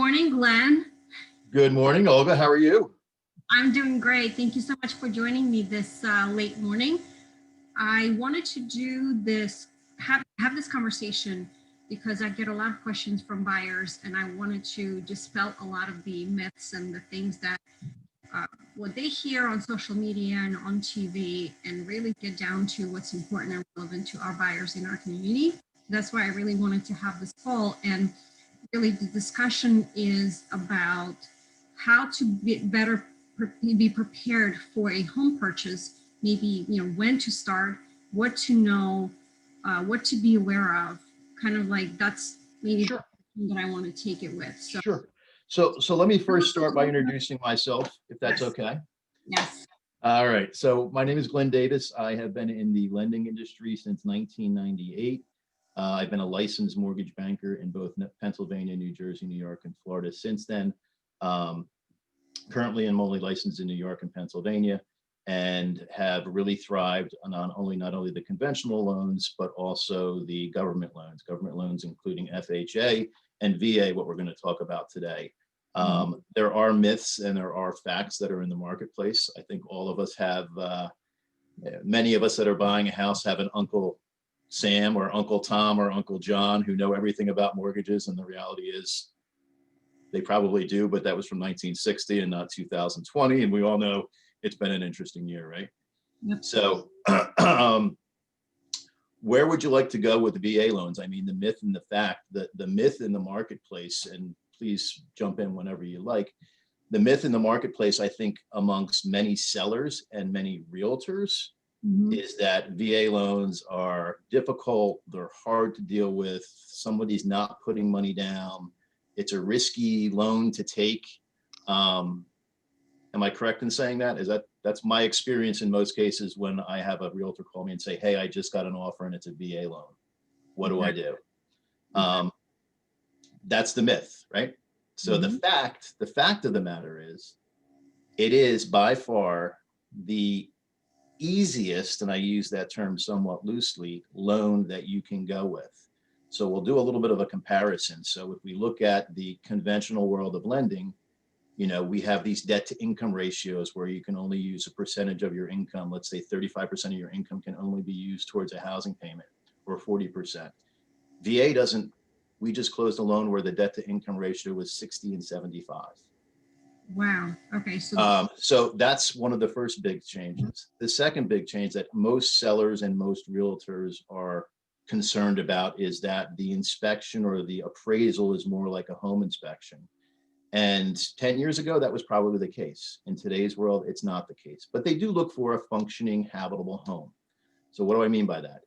morning, Glenn. Good morning, Olga. How are you? I'm doing great. Thank you so much for joining me this late morning. I wanted to do this, have this conversation because I get a lot of questions from buyers, and I wanted to dispel a lot of the myths and the things that uh, what they hear on social media and on TV, and really get down to what's important and relevant to our buyers in our community. That's why I really wanted to have this call. And really the discussion is about how to be prepared for a home purchase, maybe when to start, what to know, what to be aware of, kind of like that's maybe Sure, that I want to take it with. So sure. So let me first start by introducing myself, if that's yes, okay. yes. All right. So my name is Glenn Davis. I have been in the lending industry since 1998. I've been a licensed mortgage banker in both Pennsylvania, New Jersey, New York, and Florida since then. Um, Currently, I'm only licensed in New York and Pennsylvania, and have really thrived on not only the conventional loans, but also the government loans including FHA and VA, what we're going to talk about today. There are myths and there are facts that are in the marketplace. I think all of us have, many of us that are buying a house have an Uncle Sam or Uncle Tom or Uncle John who know everything about mortgages, and the reality is they probably do, but that was from 1960 and not 2020. And we all know it's been an interesting year, right? Yep. So where would you like to go with the VA loans? I mean, the myth and the fact, the myth in the marketplace, and please jump in whenever you like. The myth in the marketplace, I think, amongst many sellers and many realtors is that VA loans are difficult, they're hard to deal with, somebody's not putting money down, it's a risky loan to take. Am I correct in saying that? That's my experience in most cases when I have a realtor call me and say, hey, I just got an offer and it's a VA loan. What do I do? That's the myth, right? So the fact of the matter is, it is by far the easiest, and I use that term somewhat loosely, loan that you can go with. So we'll do a little bit of a comparison. So if we look at the conventional world of lending, we have these debt to income ratios where you can only use a percentage of your income. Let's say 35% of your income can only be used towards a housing payment, or 40%. VA doesn't. We just closed a loan where the debt to income ratio was 60 and 75. Wow. Okay. So that's one of the first big changes. The second big change that most sellers and most realtors are concerned about is that the inspection or the appraisal is more like a home inspection. And 10 years ago, that was probably the case. In today's world, it's not the case. But they do look for a functioning, habitable home. So what do I mean by that?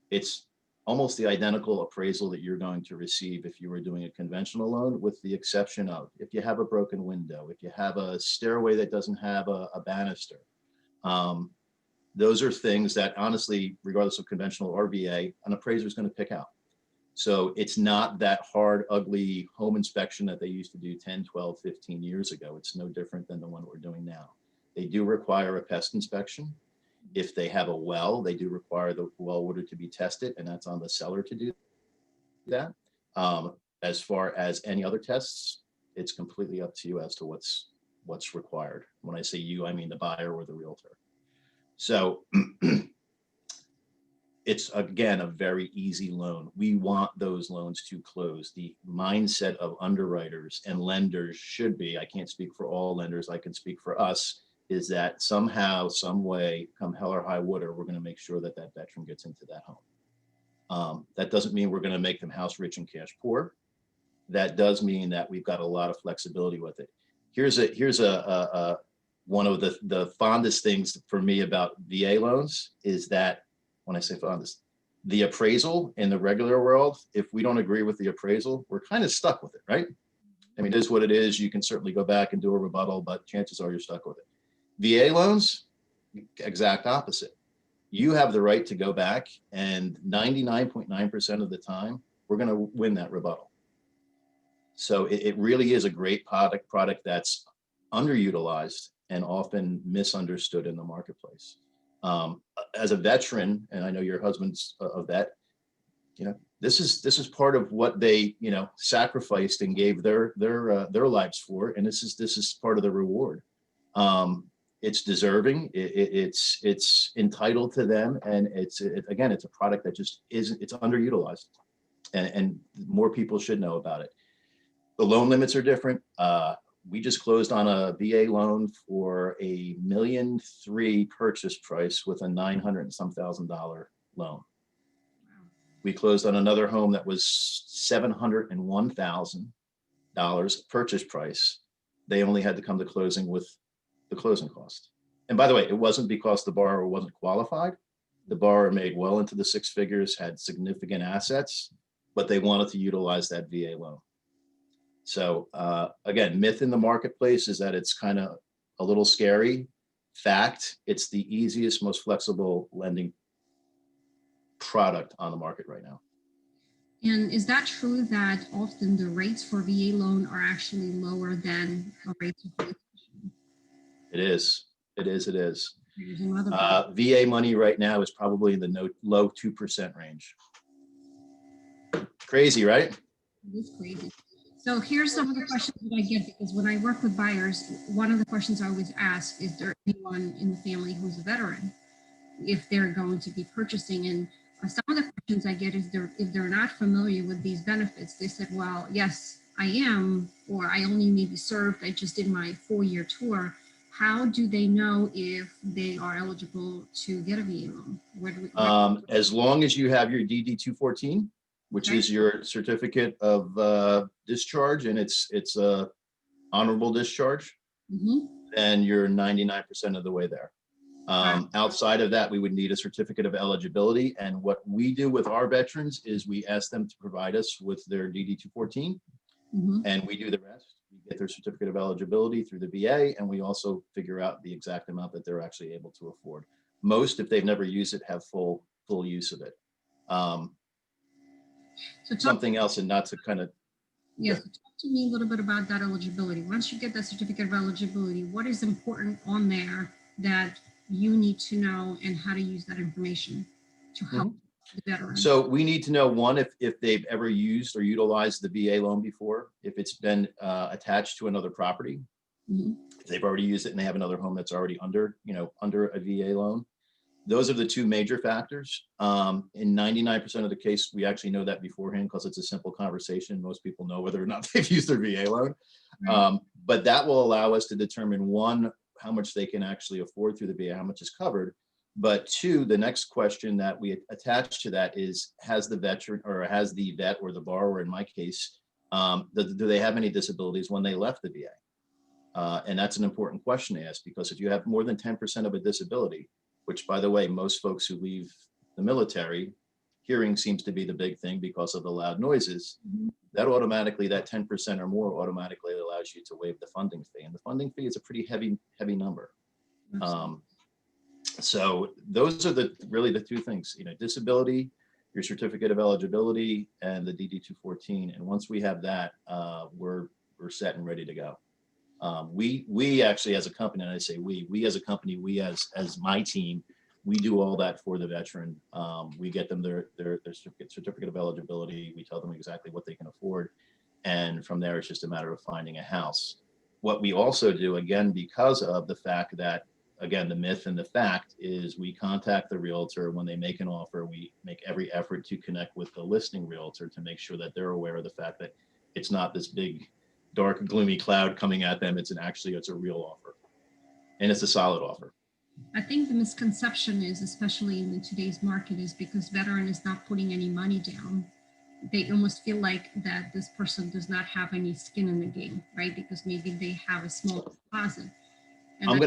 It's almost the identical appraisal that you're going to receive if you were doing a conventional loan, with the exception of if you have a broken window, if you have a stairway that doesn't have a banister. Those are things that, honestly, regardless of conventional or VA, an appraiser is going to pick out. So it's not that hard, ugly home inspection that they used to do 10, 12, 15 years ago. It's no different than the one we're doing now. They do require a pest inspection. If they have a well, they do require the well water to be tested, and that's on the seller to do that. As far as any other tests, it's completely up to you as to what's required. When I say you, I mean the buyer or the realtor. So it's, again, a very easy loan. We want those loans to close. The mindset of underwriters and lenders should be, I can't speak for all lenders, I can speak for us, is that somehow, some way, come hell or high water, we're going to make sure that that veteran gets into that home. That doesn't mean we're going to make them house rich and cash poor. That does mean that we've got a lot of flexibility with it. Here's a one of the fondest things for me about VA loans is that, when I say fondest, the appraisal in the regular world, if we don't agree with the appraisal, we're kind of stuck with it, right? I mean, it is what it is. You can certainly go back and do a rebuttal, but chances are you're stuck with it. VA loans, exact opposite. You have the right to go back, and 99.9% of the time, we're going to win that rebuttal. So it really is a great product that's underutilized and often misunderstood in the marketplace. As a veteran, and I know your husband's a vet, this is part of what they, you know, sacrificed and gave their lives for, and this is part of the reward. It's deserving. It's entitled to them, and again, it's a product that just isn't. It's underutilized, and more people should know about it. The loan limits are different. We just closed on a VA loan for $1.3 million purchase price with a $900 and some thousand loan. We closed on another home that was $701,000 purchase price. They only had to come to closing with the closing cost. And by the way, it wasn't because the borrower wasn't qualified. The borrower made well into the six figures, had significant assets, but they wanted to utilize that VA loan. So again, myth in the marketplace is that it's kind of a little scary. Fact, it's the easiest, most flexible lending product on the market right now. And is that true that often the rates for VA loan are actually lower than the rates of It is. There's another VA money right now is probably in the low 2% range. Crazy, right? It is crazy. So here's some of the questions that I get, because when I work with buyers, one of the questions I always ask, is there anyone in the family who's a veteran if they're going to be purchasing? And some of the questions I get is if they're not familiar with these benefits. They said, well, yes, I am, or I only maybe served, I just did my 4-year tour. How do they know if they are eligible to get a VA loan? As long as you have your DD 214, which Okay. is your certificate of discharge, and it's a honorable discharge, then you're 99% of the way there. Outside of that, we would need a certificate of eligibility. And what we do with our veterans is we ask them to provide us with their DD 214, and we do the rest. We get their certificate of eligibility through the VA, and we also figure out the exact amount that they're actually able to afford. Most, if they've never used it, have full use of it. So something else, and not to kind of. Yes, so talk to me a little bit about that eligibility. Once you get that certificate of eligibility, what is important on there that you need to know, and how to use that information to help the veteran? So we need to know, one, if they've ever used or utilized the VA loan before, if it's been attached to another property, if they've already used it and they have another home that's already under a VA loan. Those are the two major factors. In 99% of the case, we actually know that beforehand because it's a simple conversation. Most people know whether or not they've used their VA loan. But that will allow us to determine, one, how much they can actually afford through the VA, how much is covered. But two, the next question that we attach to that is, has the veteran, or has the vet or the borrower, in my case, do they have any disabilities when they left the VA? And that's an important question to ask, because if you have more than 10% of a disability, which, by the way, most folks who leave the military, hearing seems to be the big thing because of the loud noises, that automatically, that 10% or more automatically allows you to waive the funding fee. And the funding fee is a pretty heavy number. So those are really the two things, disability, your certificate of eligibility, and the DD 214. And once we have that, we're set and ready to go. We actually, as a company, and I say we as a company, we as my team, we do all that for the veteran. We get them their certificate of eligibility. We tell them exactly what they can afford. And from there, it's just a matter of finding a house. What we also do, again, because of the fact that, again, the myth and the fact is, we contact the realtor when they make an offer. We make every effort to connect with the listing realtor to make sure that they're aware of the fact that it's not this big, dark, gloomy cloud coming at them. It's a real offer, and it's a solid offer. I think the misconception is, especially in today's market, is because veteran is not putting any money down, they almost feel like that this person does not have any skin in the game, right? Because maybe they have a small deposit. And I'm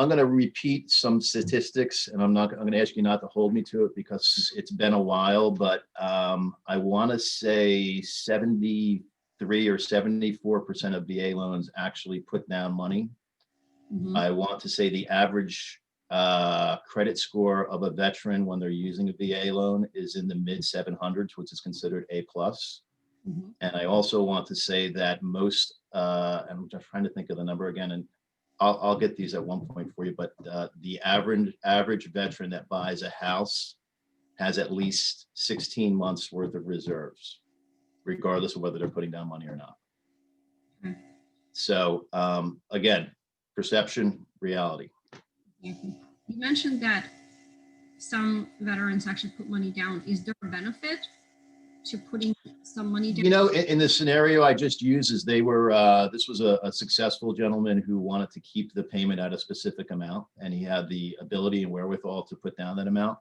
gonna repeat some statistics, and I'm gonna ask you not to hold me to it because it's been a while, but I want to say 73 or 74% of VA loans actually put down money. I want to say the average credit score of a veteran when they're using a VA loan is in the mid 700s, which is considered A+. And I also want to say that most, I'm just trying to think of the number again, and I'll get these at one point for you, but the average veteran that buys a house has at least 16 months worth of reserves, regardless of whether they're putting down money or not. Okay. So again, perception, reality. You mentioned that some veterans actually put money down. Is there a benefit to putting some money down? You know, in the scenario I just used, is they were, this was a successful gentleman who wanted to keep the payment at a specific amount, and he had the ability and wherewithal to put down that amount.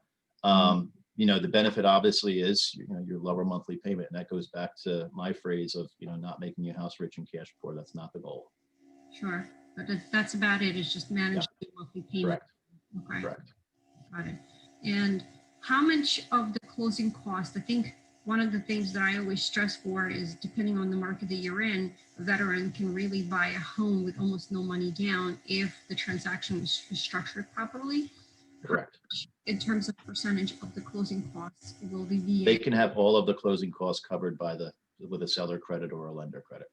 You know, the benefit obviously is, you know, your lower monthly payment. And that goes back to my phrase of, you know, not making your house rich and cash poor. That's not the goal. Sure. But that's about it. It's just managing the monthly payment. Correct. Okay. Correct. Got it. And how much of the closing cost? I think one of the things that I always stress for is, depending on the market that you're in, a veteran can really buy a home with almost no money down if the transaction is structured properly. Correct. In terms of percentage of the closing costs, will the VA? They can have all of the closing costs covered by with a seller credit or a lender credit.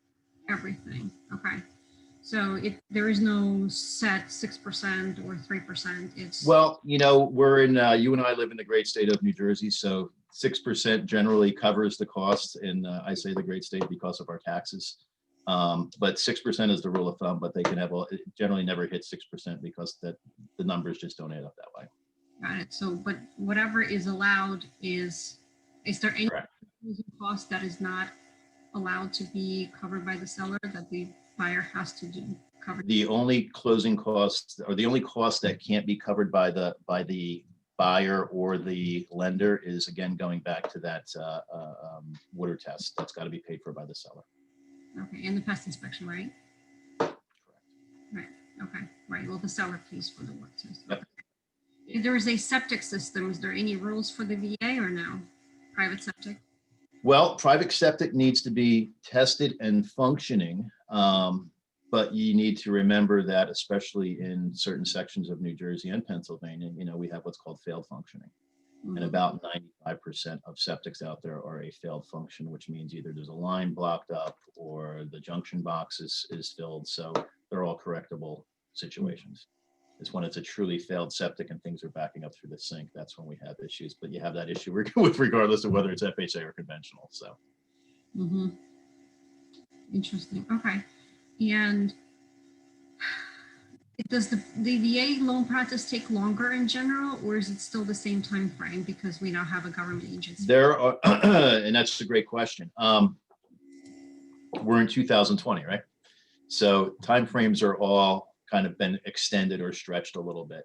Everything. Okay. So there is no set 6% or 3%. It's, well, you know, we're in, you and I live in the great state of New Jersey, so 6% generally covers the cost. And I say the great state because of our taxes. But 6% is the rule of thumb, but they can have, it generally never hits 6% because the numbers just don't add up that way. got it. So, but whatever is allowed is there any Correct. closing cost that is not allowed to be covered by the seller that the buyer has to do cover? The only closing costs, or the only cost that can't be covered by the buyer or the lender, is again going back to that water test. That's got to be paid for by the seller. Okay, and the pest inspection, right? Correct. Right. Okay. Right. Well, the seller pays for the work test. Yep. If there is a septic system, is there any rules for the VA or no? Private septic? Well, private septic needs to be tested and functioning, but you need to remember that, especially in certain sections of New Jersey and Pennsylvania, you know, we have what's called failed functioning. Mm-hmm. And about 95% of septics out there are a failed function, which means either there's a line blocked up or the junction box is filled. So they're all correctable situations. It's when it's a truly failed septic and things are backing up through the sink. That's when we have issues. But you have that issue with regardless of whether it's FHA or conventional. So. Mm-hmm. Interesting. Okay. And does the VA loan process take longer in general, or is it still the same time frame because we now have a government agency? There are, and that's a great question. We're in 2020, right? So timeframes are all kind of been extended or stretched a little bit.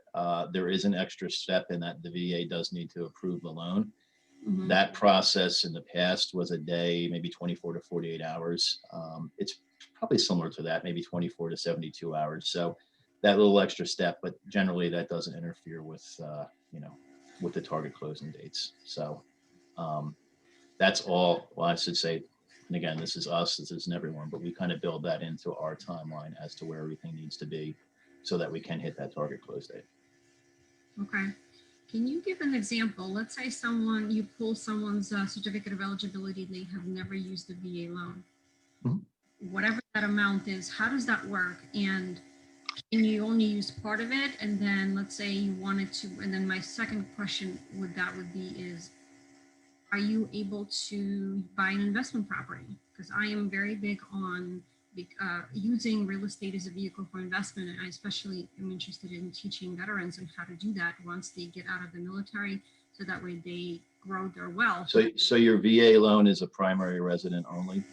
There is an extra step in that the VA does need to approve the loan. Mm-hmm. That process in the past was a day, maybe 24 to 48 hours. It's probably similar to that, maybe 24 to 72 hours. So that little extra step, but generally that doesn't interfere with, you know, with the target closing dates. So that's all, well, I should say, and again, this is us, this isn't everyone, but we kind of build that into our timeline as to where everything needs to be so that we can hit that target close date. Okay. Can you give an example? Let's say you pull someone's certificate of eligibility, they have never used the VA loan. Mm-hmm. Whatever that amount is, how does that work? And can you only use part of it? And then let's say you wanted to, and then my second question would be is, are you able to buy an investment property? Because I am very big on using real estate as a vehicle for investment. And I especially am interested in teaching veterans on how to do that once they get out of the military, so that way they grow their wealth. So your VA loan is a primary resident only,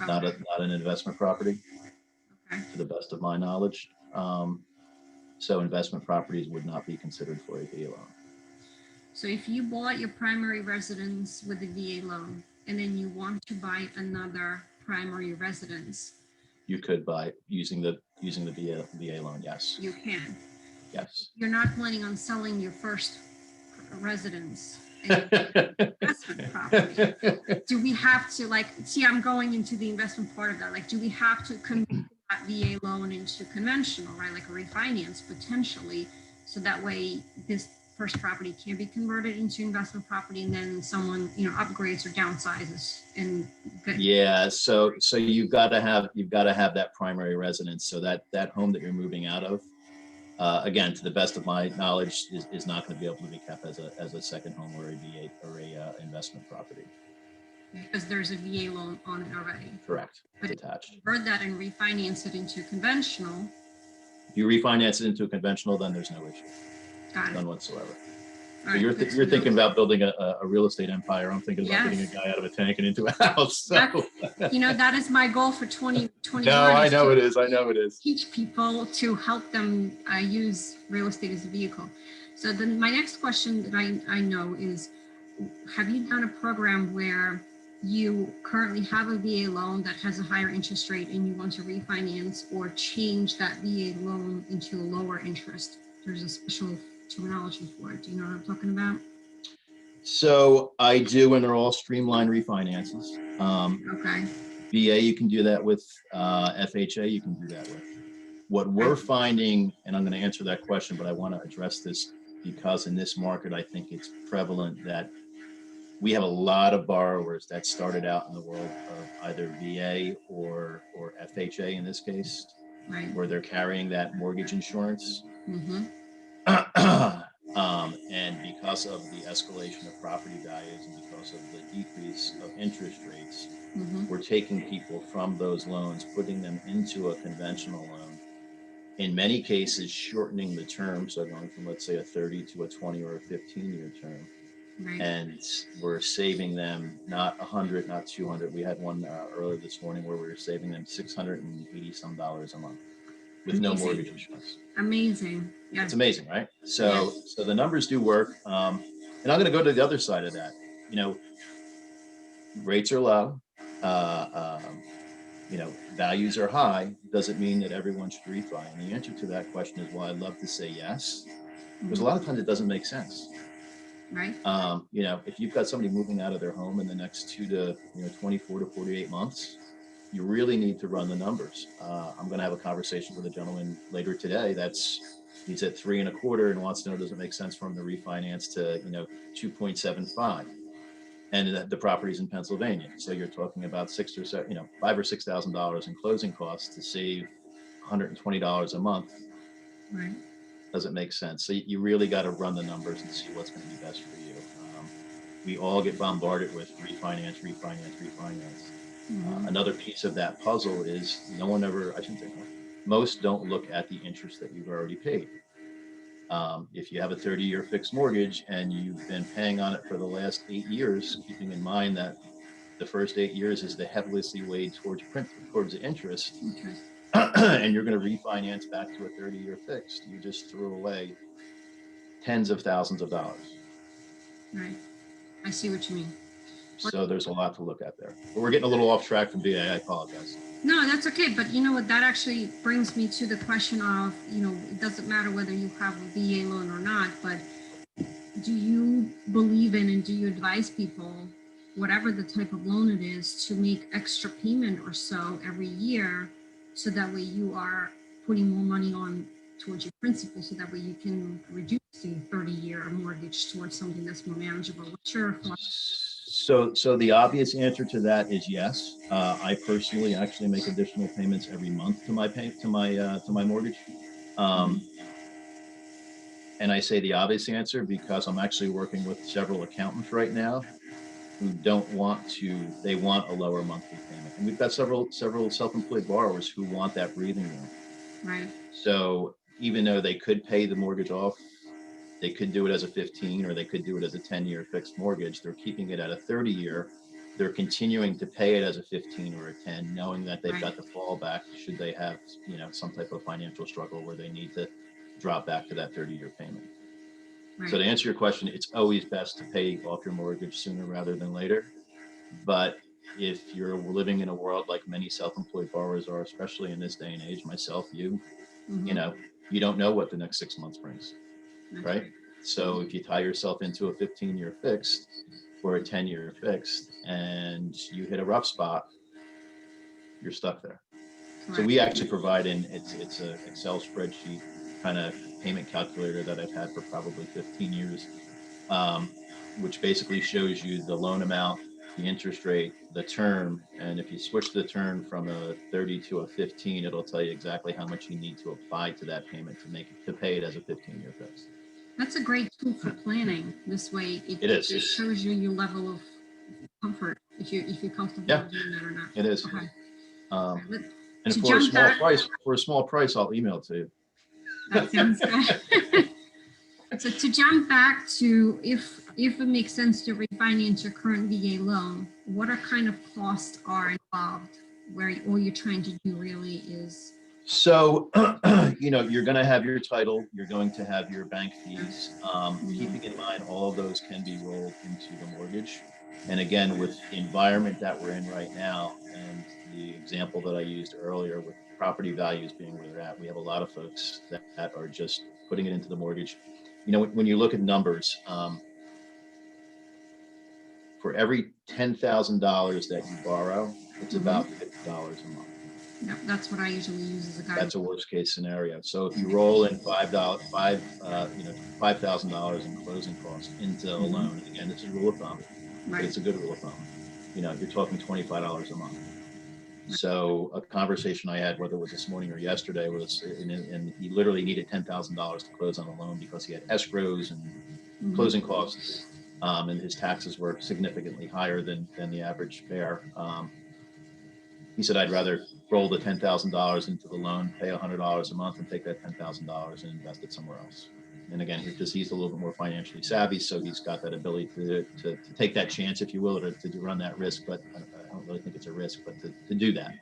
okay. not an investment property, okay. To the best of my knowledge. So investment properties would not be considered for a VA loan. So if you bought your primary residence with the VA loan, and then you want to buy another primary residence, you could buy using the VA loan. Yes, you can. Yes. You're not planning on selling your first residence and investment property. Do we have to, like, see, I'm going into the investment part of that. Like, do we have to convert that VA loan into conventional, right? Like a refinance potentially, so that way this first property can be converted into investment property, and then someone, you know, upgrades or downsizes and yeah. So you've got to have that primary residence, so that home that you're moving out of, Again, to the best of my knowledge, is not going to be able to be kept as a second home or a VA or a investment property. Because there's a VA loan on it already. Correct. But It's attached. if you convert that and refinance it into conventional, If you refinance it into a conventional, then there's no issue, got it. none whatsoever. All So right, you're good to you're know. thinking about building a real estate empire. I'm thinking about getting a Yes. guy out of a tank and into a house. So. That is my goal for 2021. No, I is know to it is. I know it is. Teach people to help them use real estate as a vehicle. So then my next question that I know is, have you done a program where you currently have a VA loan that has a higher interest rate and you want to refinance or change that VA loan into a lower interest? There's a special terminology for it. Do you know what I'm talking about? So I do, and they're all streamlined refinances. Okay. VA, you can do that with. FHA, you can do that with. What we're finding, and I'm going to answer that question, but I want to address this because in this market, I think it's prevalent that we have a lot of borrowers that started out in the world of either VA or FHA in this case, Right. where they're carrying that mortgage insurance. Mm-hmm. And because of the escalation of property values and because of the decrease of interest rates, Mm-hmm. we're taking people from those loans, putting them into a conventional loan. In many cases, shortening the term, so going from, let's say, a 30 to a 20 or a 15-year term. Right. And we're saving them not 100, not 200. We had one earlier this morning where we were saving them $680 some a month with no mortgage insurance. Amazing. Yeah. It's amazing, right? So the numbers do work. And I'm going to go to the other side of that. Rates are low. Values are high. Doesn't mean that everyone should refi. And the answer to that question is, well, I'd love to say yes. Because a lot of times it doesn't make sense. Right. If you've got somebody moving out of their home in the next 24 to 48 months, you really need to run the numbers. I'm going to have a conversation with a gentleman later today. He's at 3.25 and wants to know, does it make sense for him to refinance to 2.75? And the property's in Pennsylvania, so you're talking about $5,000 or $6,000 in closing costs to save $120 a month. Right. Doesn't make sense. So you really got to run the numbers and see what's going to be best for you. We all get bombarded with refinance. Mm-hmm. Another piece of that puzzle is most don't look at the interest that you've already paid. If you have a 30-year fixed mortgage and you've been paying on it for the last 8 years, keeping in mind that the first 8 years is the heavily weighed towards the interest, and you're going to refinance back to a 30-year fixed, you just threw away tens of thousands of dollars. Right. I see what you mean. So there's a lot to look at there. But we're getting a little off track from VA. I apologize. No, that's okay. But you know what? That actually brings me to the question of, it doesn't matter whether you have a VA loan or not, but do you believe in and do you advise people, whatever the type of loan it is, to make extra payment or so every year so that way you are putting more money on towards your principal so that way you can reduce the 30-year mortgage towards something that's more manageable? What's your thoughts? So the obvious answer to that is yes. I personally actually make additional payments every month to my mortgage. And I say the obvious answer because I'm actually working with several accountants right now who they want a lower monthly payment. And we've got several self-employed borrowers who want that breathing room. Right. So even though they could pay the mortgage off, they could do it as a 15 or they could do it as a 10-year fixed mortgage. They're keeping it at a 30-year. They're continuing to pay it as a 15 or a 10, knowing that they've got the fallback should they have, some type of financial struggle where they need to drop back to that 30-year payment. Right. So to answer your question, it's always best to pay off your mortgage sooner rather than later. But if you're living in a world like many self-employed borrowers are, especially in this day and age, myself, you don't know what the next 6 months brings. Right. So if you tie yourself into a 15-year fixed or a 10-year fixed and you hit a rough spot, you're stuck there. Right. So we actually provide it's an Excel spreadsheet kind of payment calculator that I've had for probably 15 years, which basically shows you the loan amount, the interest rate, the term, and if you switch the term from a 30 to a 15, it'll tell you exactly how much you need to apply to that payment to pay it as a 15-year fix. That's a great tool for planning. This way, It is. it shows you your level of comfort if you're comfortable Yeah, doing that or not. it is. Okay. And To for a jump small back, price, I'll email it to you. that sounds good. So to jump back to if it makes sense to refinance your current VA loan, what are kind of costs are involved where all you're trying to do really is So, you're going to have your title, you're going to have your bank fees. Keeping in mind, all of those can be rolled into the mortgage. And again, with the environment that we're in right now, and the example that I used earlier with property values being where they're at, we have a lot of folks that are just putting it into the mortgage. When you look at numbers, for every $10,000 that you borrow, it's about $50 a month. Yep, that's what I usually use as a guide. That's a worst case scenario. So if you roll in $5,000 in closing costs into a loan, again, this is rule of thumb, but it's a good rule of thumb. You're talking $25 a month. So a conversation I had, whether it was this morning or yesterday, was, and he literally needed $10,000 to close on a loan because he had escrows and closing costs, and his taxes were significantly higher than the average bear. He said, I'd rather roll the $10,000 into the loan, pay $100 a month, and take that $10,000 and invest it somewhere else. And again, he's a little bit more financially savvy, so he's got that ability to take that chance, if you will, or to run that risk. But I don't really think it's a risk, but to do that.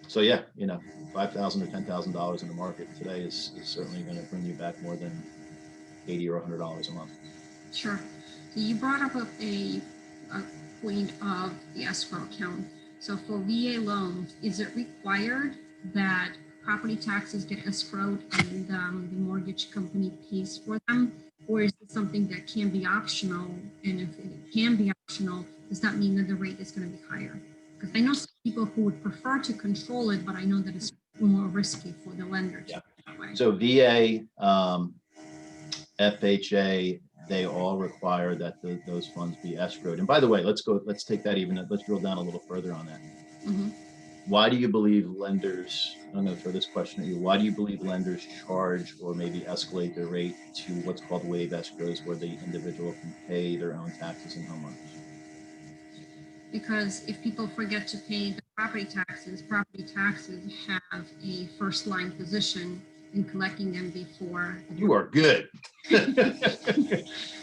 So yeah, $5,000 or $10,000 in the market today is certainly going to bring you back more than $80 or $100 a month. Sure. So you brought up a point of the escrow account. So for VA loans, is it required that property taxes get escrowed and the mortgage company pays for them? Or is it something that can be optional? And if it can be optional, does that mean that the rate is going to be higher? Because I know some people who would prefer to control it, but I know that it's more risky for the lender. Yeah. So VA, FHA, they all require that those funds be escrowed. And by the way, let's take that let's drill down a little further on that. Why do you believe lenders, I'm going to throw this question at you, why do you believe lenders charge or maybe escalate their rate to what's called waive escrows, where the individual can pay their own taxes and homeowners? Because if people forget to pay the property taxes have a first line position in collecting them before. You are good.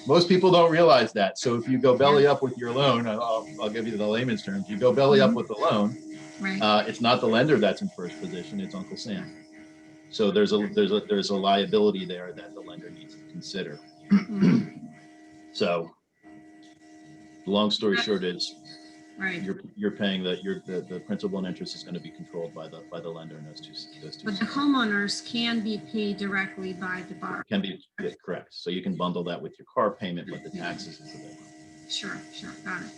Most people don't realize that. So if you go belly up with your loan, I'll give you the layman's terms. You go belly up with the loan. Right. It's not the lender that's in first position; it's Uncle Sam. So there's a liability there that the lender needs to consider. So, the long story short is, right, you're paying the principal and interest is going to be controlled by the lender in those two. But the homeowners can be paid directly by the borrower. Can be correct. So you can bundle that with your car payment, but the taxes is the big one. Sure, got it.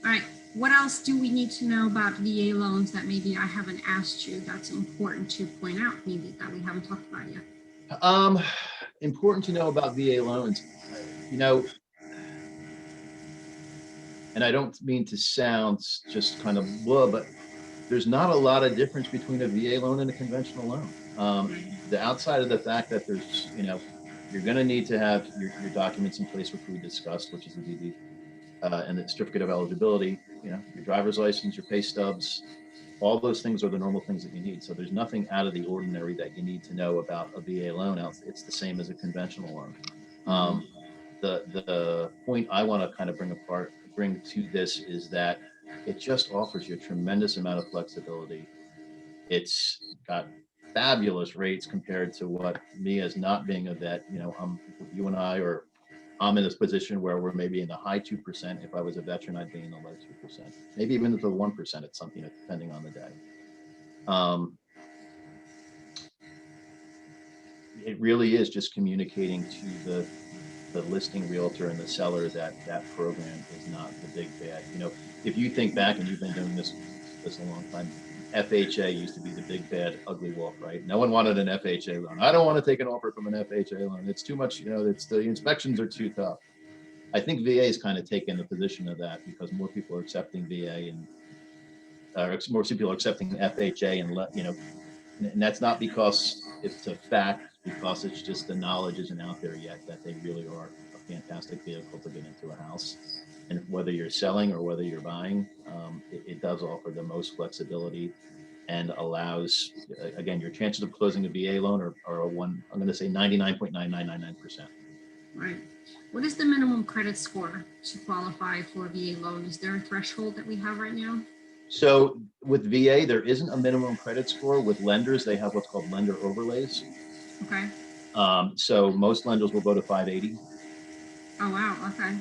All right. What else do we need to know about VA loans that maybe I haven't asked you that's important to point out, maybe that we haven't talked about yet? Important to know about VA loans, and I don't mean to sound just kind of blah, but there's not a lot of difference between a VA loan and a conventional loan. The outside of the fact that there's, you're going to need to have your documents in place, which we discussed, which is the DD and the certificate of eligibility, your driver's license, your pay stubs, all those things are the normal things that you need. So there's nothing out of the ordinary that you need to know about a VA loan. It's the same as a conventional loan. The point I want to kind of bring to this is that it just offers you a tremendous amount of flexibility. It's got fabulous rates compared to what me, as not being a vet, you and I, or I'm in this position where we're maybe in the high 2%. If I was a veteran, I'd be in the low 2%, maybe even the 1% at something, depending on the day. It really is just communicating to the listing realtor and the seller that program is not the big bad. If you think back, and you've been doing this a long time, FHA used to be the big bad ugly wolf, right? No one wanted an FHA loan. I don't want to take an offer from an FHA loan. It's too much, it's the inspections are too tough. I think VA is kind of taking the position of that because more people are accepting VA and more people are accepting FHA and that's not because it's a fact, because it's just the knowledge isn't out there yet that they really are a fantastic vehicle to get into a house. And whether you're selling or whether you're buying, it does offer the most flexibility and allows, again, your chances of closing a VA loan are I'm going to say 99.9999%. Right. What is the minimum credit score to qualify for a VA loan? Is there a threshold that we have right now? So with VA, there isn't a minimum credit score. With lenders, they have what's called lender overlays. Okay. So most lenders will go to 580. Oh, wow. Okay.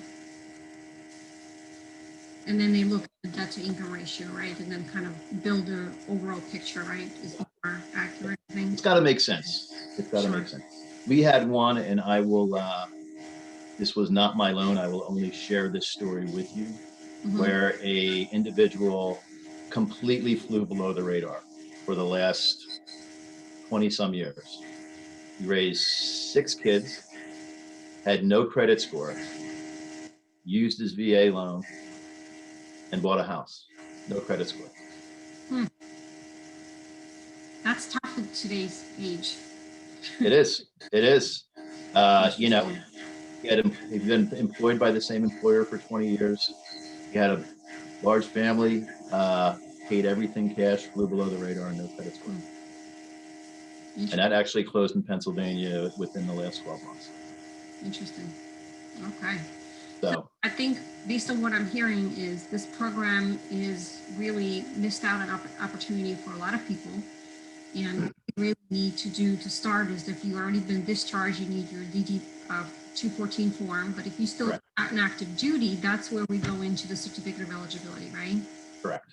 And then they look at the debt to income ratio, right? And then kind of build a overall picture, right? Is more accurate, I think. It's got to make sense. It's got to Sure. make sense. We had one, and I will, this was not my loan. I will only share this story with you, where a individual completely flew below the radar for the last 20 some years. He raised 6 kids, had no credit score, used his VA loan, and bought a house. No credit score. That's tough in today's age. It is. It is. You know, he'd been employed by the same employer for 20 years. He had a large family, paid everything cash, flew below the radar, and no credit score. And that actually closed in Pennsylvania within the last 12 months. Interesting. Okay. So I think based on what I'm hearing is this program is really missed out on opportunity for a lot of people. And what you really need to do to start is if you've already been discharged, you need your DD 214 form. But if you still correct. have an active duty, that's where we go into the certificate of eligibility, right? Correct.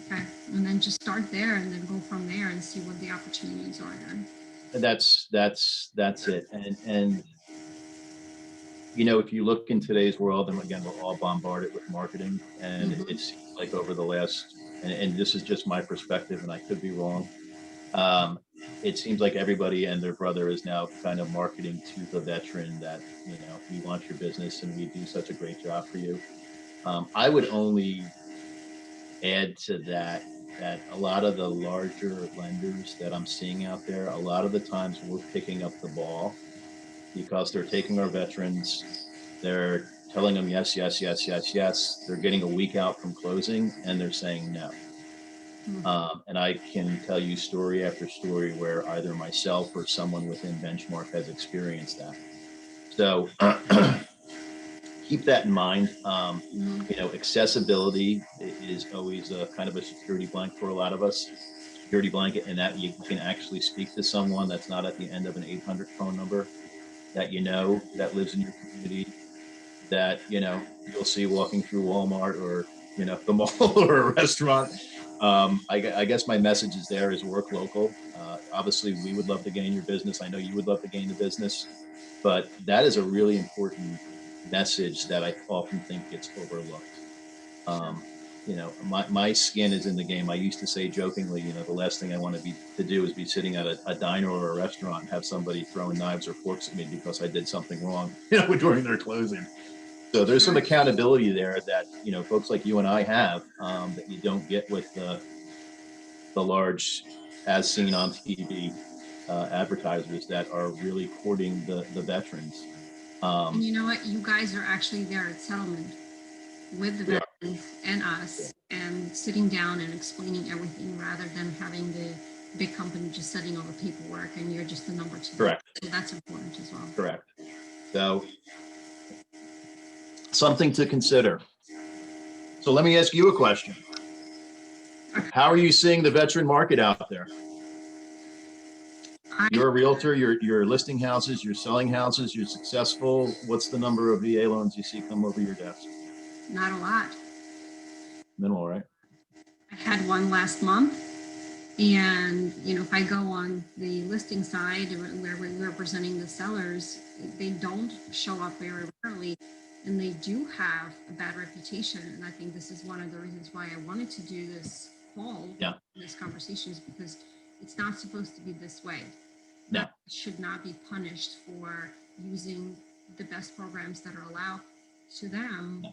Okay. And then just start there and then go from there and see what the opportunities are then. And that's it. And you know, if you look in today's world, and again, we're all bombarded with marketing, and it seems like over the last, and this is just my perspective, and I could be wrong. It seems like everybody and their brother is now kind of marketing to the veteran that, you know, we want your business and we do such a great job for you. I would only add to that a lot of the larger lenders that I'm seeing out there, a lot of the times we're picking up the ball because they're taking our veterans, they're telling them yes, yes, yes, yes, yes. They're getting a week out from closing and they're saying no. And I can tell you story after story where either myself or someone within Benchmark has experienced that. So keep that in mind. You know, accessibility is always a kind of a security blanket for a lot of us. Security blanket, and that you can actually speak to someone that's not at the end of an 800 phone number that you know that lives in your community, that you know you'll see walking through Walmart or you know the mall or a restaurant. I guess my message is there is work local. Obviously, we would love to gain your business. I know you would love to gain the business, but that is a really important message that I often think gets overlooked. You know, my skin is in the game. I used to say jokingly, you know, the last thing I want to do is be sitting at a diner or a restaurant and have somebody throwing knives or forks at me because I did something wrong, you know, during their closing. So there's some accountability there that, you know, folks like you and I have that you don't get with the large, as seen on TV, advertisers that are really courting the veterans. And you know what? You guys are actually there at settlement with the veterans and us and sitting down and explaining everything rather than having the big company just setting all the paperwork and you're just the number two. Correct. So that's important as well. Correct. So something to consider. So let me ask you a question. How are you seeing the veteran market out there? You're a realtor, you're listing houses, you're selling houses, you're successful. What's the number of VA loans you see come over your desk? Not a lot. Minimal, right? I had one last month. And, you know, if I go on the listing side where we're representing the sellers, they don't show up very rarely and they do have a bad reputation. And I think this is one of the reasons why I wanted to do this call, this conversation, is because it's not supposed to be this way. No. That should not be punished for using the best programs that are allowed to them,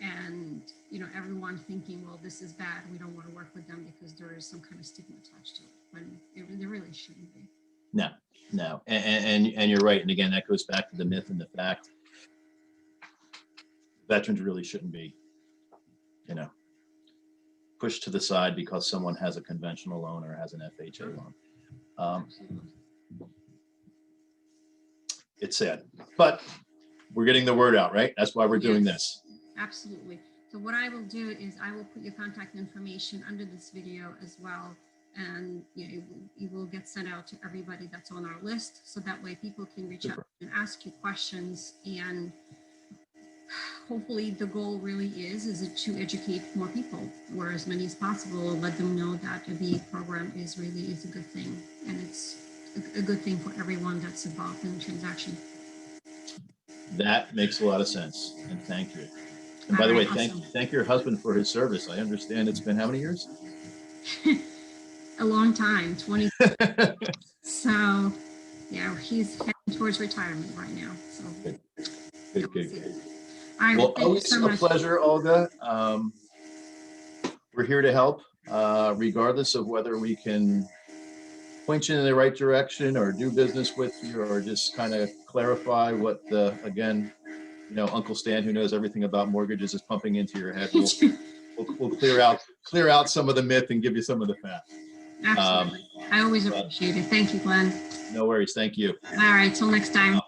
and everyone thinking, well, this is bad, we don't want to work with them because there is some kind of stigma attached to it, when there really shouldn't be. No, no, and you're right. And again, that goes back to the myth and the fact. Veterans really shouldn't be, pushed to the side because someone has a conventional loan or has an FHA loan. Absolutely. It's sad, but we're getting the word out, right? That's why we're doing this. Absolutely. So what I will do is I will put your contact information under this video as well. And it will get sent out to everybody that's on our list. So that way people can reach out and ask you questions. And hopefully the goal really is it to educate more people, or as many as possible, let them know that a VA program is a good thing. And it's a good thing for everyone that's involved in the transaction. That makes a lot of sense. And thank you. And by the way, awesome. Thank your husband for his service. I understand it's been how many years? A long time, 20. So yeah, he's heading towards retirement right now. So good. All right, well, always so a pleasure, Olga. We're here to help, regardless of whether we can point you in the right direction or do business with you, or just kind of clarify what again, Uncle Stan, who knows everything about mortgages, is pumping into your head. We'll clear out some of the myth and give you some of the facts. Absolutely. I always appreciate it. Thank you, Glenn. No worries. Thank you. All right. Till next time.